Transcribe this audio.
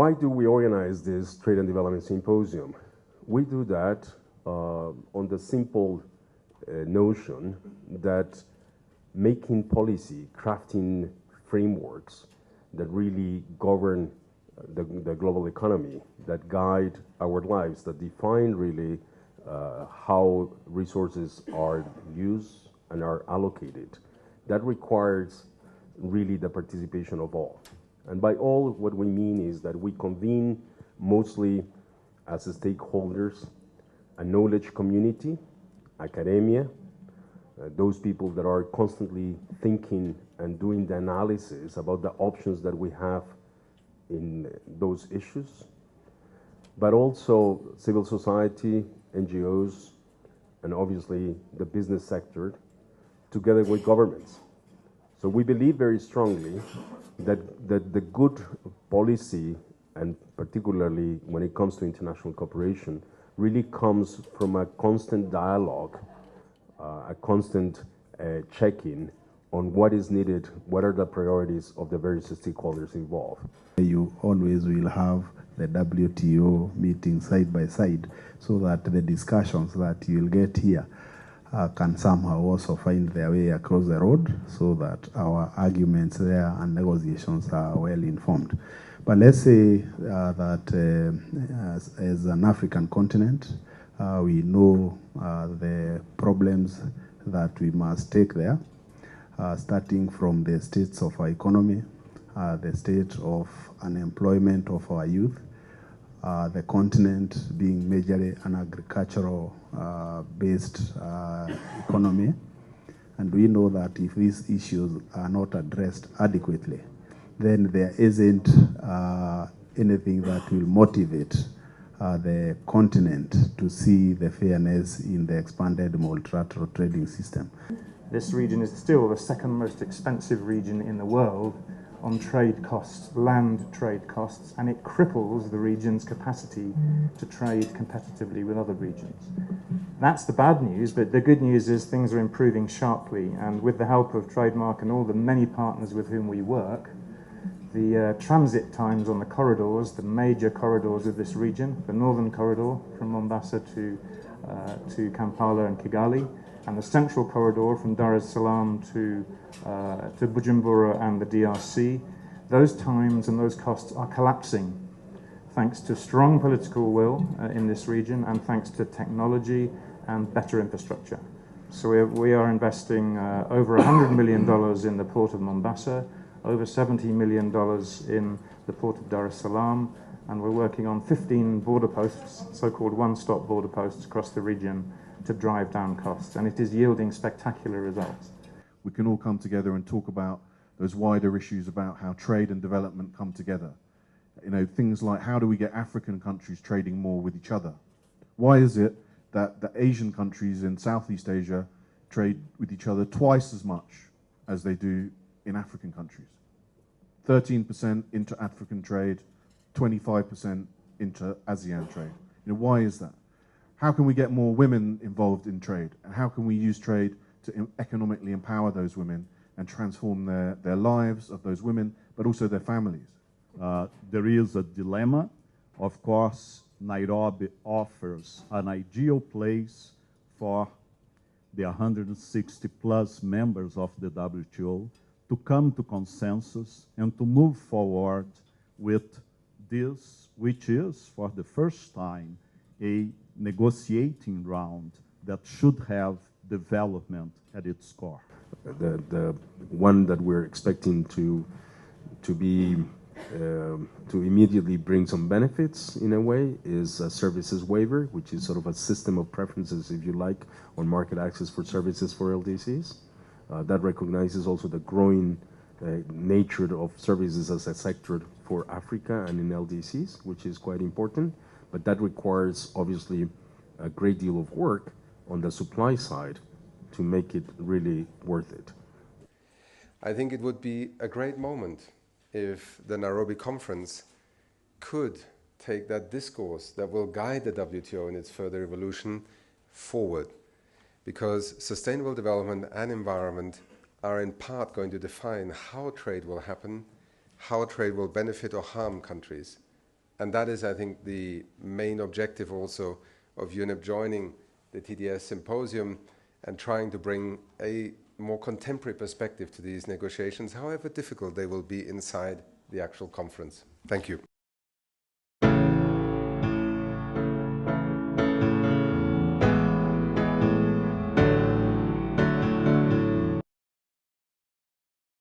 Why do we organize this Trade and Development Symposium? We do that on the simple notion that making policy, crafting frameworks that really govern the global economy, that guide our lives, that define really how resources are used and are allocated, that requires really the participation of all. And by all, what we mean is that we convene mostly as stakeholders, a knowledge community, academia, those people that are constantly thinking and doing the analysis about the options that we have in those issues, but also civil society, NGOs, and obviously the business sector, together with governments. So we believe very strongly that the good policy, and particularly when it comes to international cooperation, really comes from a constant dialogue, a constant check-in on what is needed, what are the priorities of the various stakeholders involved. You always will have the WTO meeting side by side, so that the discussions that you'll get here can somehow also find their way across the road, so that our arguments there and negotiations are well informed. But let's say that as an African continent, we know the problems that we must take there, starting from the states of our economy, the state of unemployment of our youth, the continent being majorly an agricultural based economy. And we know that if these issues are not addressed adequately, then there isn't anything that will motivate the continent to see the fairness in the expanded multilateral trading system. This region is still the second most expensive region in the world on trade costs, land trade costs, and it cripples the region's capacity to trade competitively with other regions. That's the bad news, but the good news is things are improving sharply, and with the help of Trademark and all the many partners with whom we work, the transit times on the corridors, the major corridors of this region, the northern corridor from Mombasa to Kampala and Kigali, and the central corridor from Dar es Salaam to Bujumbura and the DRC, those times and those costs are collapsing thanks to strong political will in this region and thanks to technology and better infrastructure. So we are investing over $100 million in the port of Mombasa, over $70 million in the port of Dar es Salaam, and we're working on 15 border posts, so-called one-stop border posts across the region to drive down costs, and it is yielding spectacular results. We can all come together and talk about those wider issues about how trade and development come together. You know, things like how do we get African countries trading more with each other? Why is it that the Asian countries in Southeast Asia trade with each other twice as much as they do in African countries? 13% inter-African trade, 25% inter-ASEAN trade. You know, why is that? How can we get more women involved in trade? And how can we use trade to economically empower those women and transform their lives of those women, but also their families? There is a dilemma. Of course, Nairobi offers an ideal place for the 160 plus members of the WTO to come to consensus and to move forward with this, which is for the first time a negotiating round that should have development at its core. The one that we're expecting to immediately bring some benefits in a way is a services waiver, which is sort of a system of preferences, if you like, on market access for services for LDCs. That recognizes also the growing nature of services as a sector for Africa and in LDCs, which is quite important. But that requires, obviously, a great deal of work on the supply side to make it really worth it. I think it would be a great moment if the Nairobi conference could take that discourse that will guide the WTO in its further evolution forward. Because sustainable development and environment are in part going to define how trade will happen, how trade will benefit or harm countries, And that is, I think, the main objective also of UNEP joining the TDS Symposium and trying to bring a more contemporary perspective to these negotiations, however difficult they will be inside the actual conference. Thank you.